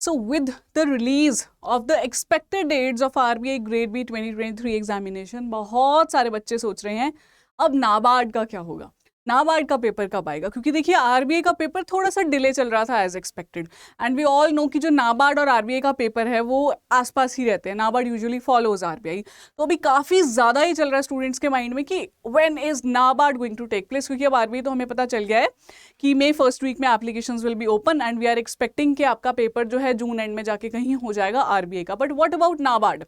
So with the release of the expected dates of RBI Grade B 2023 examination, बहुत सारे बच्चे सोच रहे हैं अब नाबार्ड का क्या होगा, नाबार्ड का पेपर कब आएगा। क्योंकि देखिए आरबीआई का पेपर थोड़ा सा डिले चल रहा था as expected, and we all know कि जो नाबार्ड और आरबीआई का पेपर है वो आसपास ही रहते हैं। नाबार्ड यूजुअली फॉलोज आरबीआई, तो अभी काफ़ी ज़्यादा ही चल रहा है स्टूडेंट्स के माइंड में कि when is NABARD going to take place. क्योंकि अब आरबीआई तो हमें पता चल गया है कि मई फर्स्ट वीक में applications will be open and we are expecting कि आपका पेपर जो है जून एंड में जाके कहीं हो जाएगा आरबीआई का। But what about NABARD?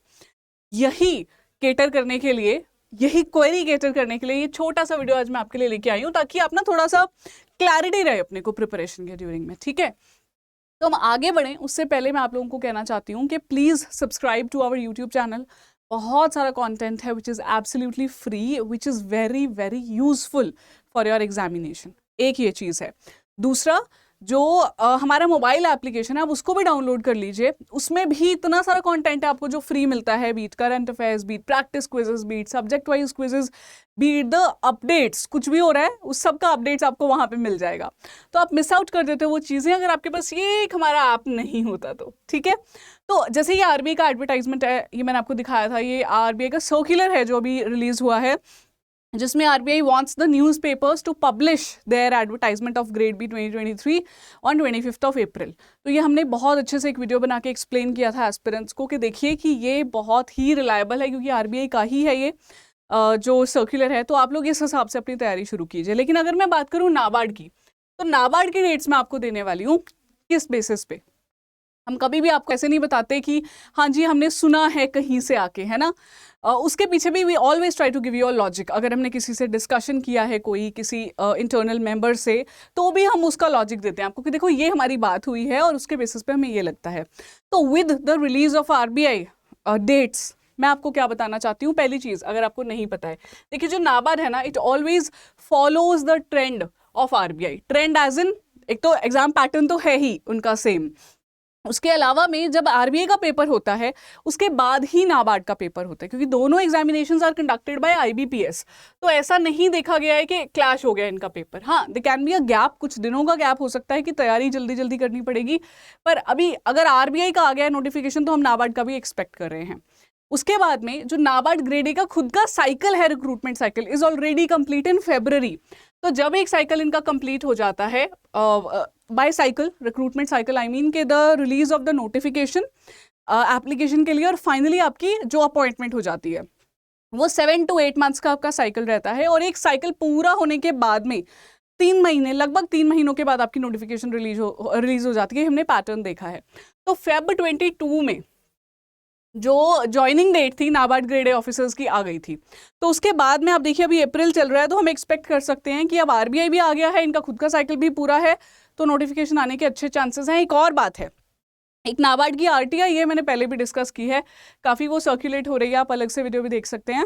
यही केटर करने के लिए, यही क्वेरी केटर करने के लिए ये छोटा सा वीडियो आज मैं आपके लिए लेके आई हूँ, ताकि आप ना थोड़ा सा क्लैरिटी रहे अपने को प्रिपरेशन के ड्यूरिंग में। ठीक है, तो हम आगे बढ़ें उससे पहले मैं आप लोगों को कहना चाहती हूँ कि please subscribe to our YouTube channel. बहुत सारा कंटेंट है which is absolutely free, which is very very useful for your examination. एक ये चीज़ है। दूसरा, जो हमारा मोबाइल एप्लीकेशन है आप उसको भी डाउनलोड कर लीजिए, उसमें भी इतना सारा कंटेंट है आपको जो फ्री मिलता है, beat current affairs, beat practice quizzes, beat subject wise quizzes, beat the updates, कुछ भी हो रहा है उस सब का अपडेट्स आपको वहाँ पे मिल जाएगा। तो आप मिस आउट कर देते हो वो चीज़ें अगर आपके पास ये एक हमारा ऐप नहीं होता तो। ठीक है, तो जैसे ये आरबीआई का एडवर्टाइजमेंट है, ये मैंने आपको दिखाया था, ये आरबीआई का सर्कुलर है जो अभी रिलीज हुआ है, जिसमें RBI wants the newspapers to publish their advertisement of grade B 2023 on 25 of April. तो ये हमने बहुत अच्छे से एक वीडियो बना के एक्सप्लेन किया था एस्पिरेंट्स को कि देखिए कि ये बहुत ही रिलायबल है, क्योंकि आरबीआई का ही है ये जो सर्कुलर है। तो आप लोग इस हिसाब से अपनी तैयारी शुरू कीजिए। लेकिन अगर मैं बात करूँ नाबार्ड की, तो नाबार्ड के रेट्स मैं आपको देने वाली हूँ किस बेसिस पे। हम कभी भी आपको ऐसे नहीं बताते कि हाँ जी हमने सुना है कहीं से आके, है ना। उसके पीछे भी we always try to give you a logic. अगर हमने किसी से डिस्कशन किया है, कोई किसी इंटरनल मेंबर से, तो भी हम उसका लॉजिक देते हैं आपको कि देखो ये हमारी बात हुई है और उसके बेसिस पे हमें ये लगता है। तो with the release of RBI dates मैं आपको क्या बताना चाहती हूँ। पहली चीज़, अगर आपको नहीं पता है, देखिए जो नाबार्ड है ना, it always follows the trend of RBI. Trend as in, एक तो एग्जाम पैटर्न तो है ही उनका सेम, उसके अलावा में जब आरबीआई का पेपर होता है उसके बाद ही नाबार्ड का पेपर होता है, क्योंकि दोनों examinations are conducted by IBPS. तो ऐसा नहीं देखा गया है कि क्लैश हो गया इनका पेपर। हाँ, they can be a gap, कुछ दिनों का गैप हो सकता है कि तैयारी जल्दी जल्दी करनी पड़ेगी, पर अभी अगर आरबीआई का आ गया नोटिफिकेशन तो हम नाबार्ड का भी एक्सपेक्ट कर रहे हैं। उसके बाद में जो नाबार्ड ग्रेड ए का खुद का साइकिल है, recruitment cycle is already complete in February। तो जब एक साइकिल इनका कंप्लीट हो जाता है, by cycle, recruitment cycle I mean, के the release of the notification application के लिए और फाइनली आपकी जो अपॉइंटमेंट हो जाती है, वो 7 to 8 मंथ्स का आपका साइकिल रहता है। और एक साइकिल पूरा होने के बाद में 3 महीने, लगभग 3 महीनों के बाद आपकी नोटिफिकेशन रिलीज हो जाती है। हमने पैटर्न देखा है। तो Feb 22 में जो ज्वाइनिंग डेट थी नाबार्ड ग्रेड ए ऑफिसर्स की आ गई थी। तो उसके बाद में आप देखिए अभी अप्रैल चल रहा है, तो हम एक्सपेक्ट कर सकते हैं कि अब आरबीआई भी आ गया है, इनका खुद का साइकिल भी पूरा है, तो नोटिफिकेशन आने के अच्छे चांसेस हैं। एक और बात है, एक नाबार्ड की आरटीआई, ये मैंने पहले भी डिस्कस की है, काफ़ी वो सर्कुलेट हो रही है, आप अलग से वीडियो भी देख सकते हैं,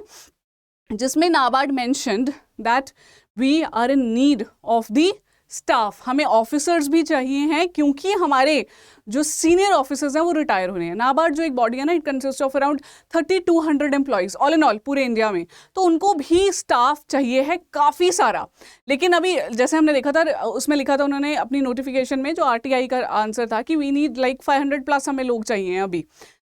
जिसमें NABARD mentioned that we are in need of the staff. हमें ऑफिसर्स भी चाहिए हैं, क्योंकि हमारे जो सीनियर ऑफिसर्स हैं वो रिटायर होने हैं। नाबार्ड जो एक बॉडी है ना, it consist of around 3200 employees all in all पूरे इंडिया में, तो उनको भी स्टाफ चाहिए है काफ़ी सारा। लेकिन अभी जैसे हमने देखा था, उसमें लिखा था उन्होंने अपनी नोटिफिकेशन में, जो आरटीआई का आंसर था कि वी नीड लाइक 500 प्लस हमें लोग चाहिए, अभी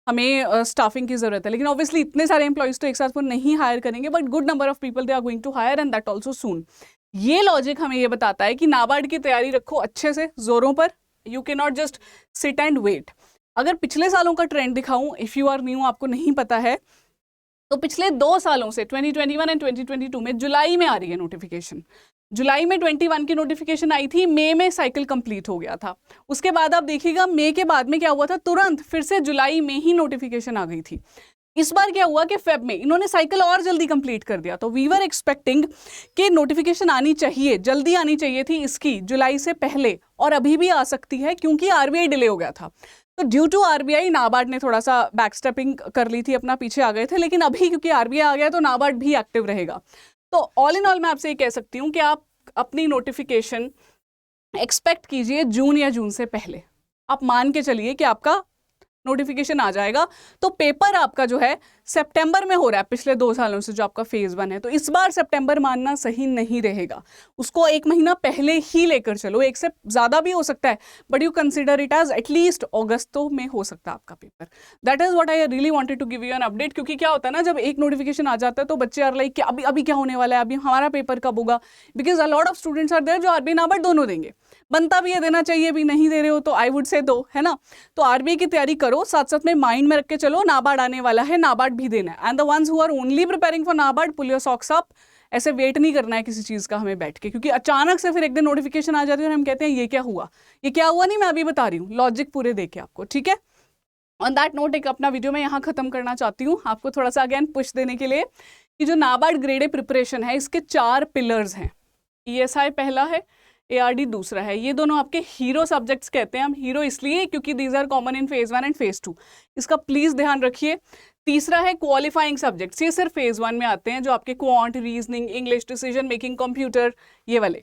हमें स्टाफिंग की ज़रूरत है। लेकिन ऑब्वियसली इतने सारे एम्प्लॉइज तो एक साथ वो नहीं हायर करेंगे, but good number of people they are going to hire and that also soon. ये लॉजिक हमें ये बताता है कि नाबार्ड की तैयारी रखो अच्छे से, जोरों पर। You can not just sit and wait. अगर पिछले सालों का ट्रेंड दिखाऊं, इफ़ यू आर न्यू, आपको नहीं पता है, तो पिछले 2 सालों से 2021 एंड 2022 में जुलाई में आ रही है नोटिफिकेशन। जुलाई में 21 की नोटिफिकेशन आई थी, मई में साइकिल कंप्लीट हो गया था। उसके बाद आप देखिएगा मई के बाद में क्या हुआ था, तुरंत फिर से जुलाई में ही नोटिफिकेशन आ गई थी। इस बार क्या हुआ कि फेब में इन्होंने साइकिल और जल्दी कंप्लीट कर दिया। तो वी वर एक्सपेक्टिंग कि नोटिफिकेशन आनी चाहिए, जल्दी आनी चाहिए थी इसकी, जुलाई से पहले, और अभी भी आ सकती है क्योंकि आरबीआई डिले हो गया था। तो ड्यू टू आरबीआई नाबार्ड ने थोड़ा सा बैकस्टेपिंग कर ली थी, अपना पीछे आ गए थे। लेकिन अभी क्योंकि आरबीआई आ गया तो नाबार्ड भी एक्टिव रहेगा। तो ऑल इन ऑल मैं आपसे ये कह सकती हूँ कि आप अपनी नोटिफिकेशन एक्सपेक्ट कीजिए जून या जून से पहले। आप मान के चलिए कि आपका नोटिफिकेशन आ जाएगा। तो पेपर आपका जो है सितंबर में हो रहा है पिछले 2 सालों से, जो आपका फेज 1 है, तो इस बार सितंबर मानना सही नहीं रहेगा, उसको 1 महीना पहले ही लेकर चलो, 1 से ज़्यादा भी हो सकता है, but you consider it as at least अगस्त में हो सकता है आपका paper. That is what I really wanted to give you an update, क्योंकि क्या होता है ना, जब एक नोटिफिकेशन आ जाता है तो बच्चे आर लाइक अभी अभी क्या होने वाला है, अभी हमारा पेपर कब होगा, because a lot of students are there जो आरबीआई नाबार्ड दोनों देंगे, बनता भी है देना चाहिए भी, नहीं दे रहे हो तो आई वुड से दो, है ना। तो आरबीआई की तैयारी करो, साथ साथ में माइंड में रख के चलो नाबार्ड आने वाला है, नाबार्ड भी देना है, and the ones who are only preparing for NABARD, pull your socks up. ऐसे वेट नहीं करना है किसी चीज़ का हमें बैठ के, क्योंकि अचानक से फिर एक दिन नोटिफिकेशन आ जाती है और हम कहते हैं ये क्या हुआ, ये क्या हुआ, नहीं मैं अभी बता रही हूँ, लॉजिक पूरे देके आपको, ठीक है। ऑन दैट नोट एक अपना वीडियो मैं यहाँ खत्म करना चाहती हूँ, आपको थोड़ा सा अगेन पुश देने के लिए कि जो नाबार्ड ग्रेड ए प्रिपरेशन है इसके 4 पिलर्स हैं। ईएसआई पहला है, एआरडी दूसरा है, ये दोनों आपके हीरो सब्जेक्ट्स कहते हैं हम, हीरो इसलिए क्योंकि these are common in phase 1 and phase 2, इसका प्लीज ध्यान रखिए। तीसरा है क्वालिफाइंग सब्जेक्ट्स, ये सिर्फ फेज 1 में आते हैं, जो आपके quant, reasoning, English, decision making, computer, ये वाले,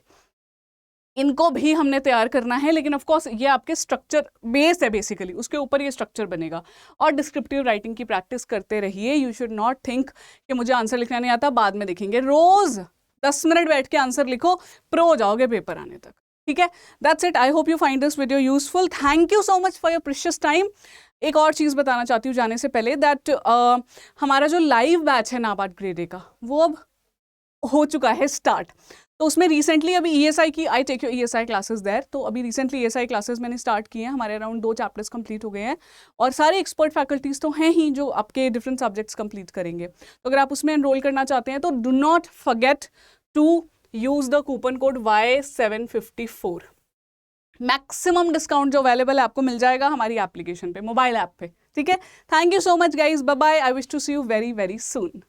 इनको भी हमने तैयार करना है, लेकिन ऑफ कोर्स ये आपके स्ट्रक्चर बेस है बेसिकली, उसके ऊपर ये स्ट्रक्चर बनेगा। और डिस्क्रिप्टिव राइटिंग की प्रैक्टिस करते रहिए, यू शुड नॉट थिंक कि मुझे आंसर लिखना नहीं आता, बाद में देखेंगे, रोज 10 मिनट बैठ के आंसर लिखो, प्रो हो जाओगे पेपर आने तक, ठीक है। That's it, I hope you find this video useful, thank you so much for your precious time. एक और चीज़ बताना चाहती हूँ जाने से पहले, दैट हमारा जो लाइव बैच है नाबार्ड ग्रेड ए का, वो अब हो चुका है स्टार्ट। तो उसमें रिसेंटली अभी ईएसआई की, I take your ESI classes there, तो अभी रिसेंटली ईएसआई क्लासेस मैंने स्टार्ट किए हैं, हमारे अराउंड 2 चैप्टर्स कंप्लीट हो गए हैं, और सारे एक्सपर्ट फैकल्टीज तो हैं ही जो आपके डिफरेंट सब्जेक्ट्स कंप्लीट करेंगे। तो अगर आप उसमें एनरोल करना चाहते हैं तो do not forget to use the coupon code Y754। Maximum discount जो अवेलेबल है आपको मिल जाएगा हमारी एप्लीकेशन पे, मोबाइल ऐप पे, ठीक है। Thank you so much guys, bye bye, I wish to see you very very soon.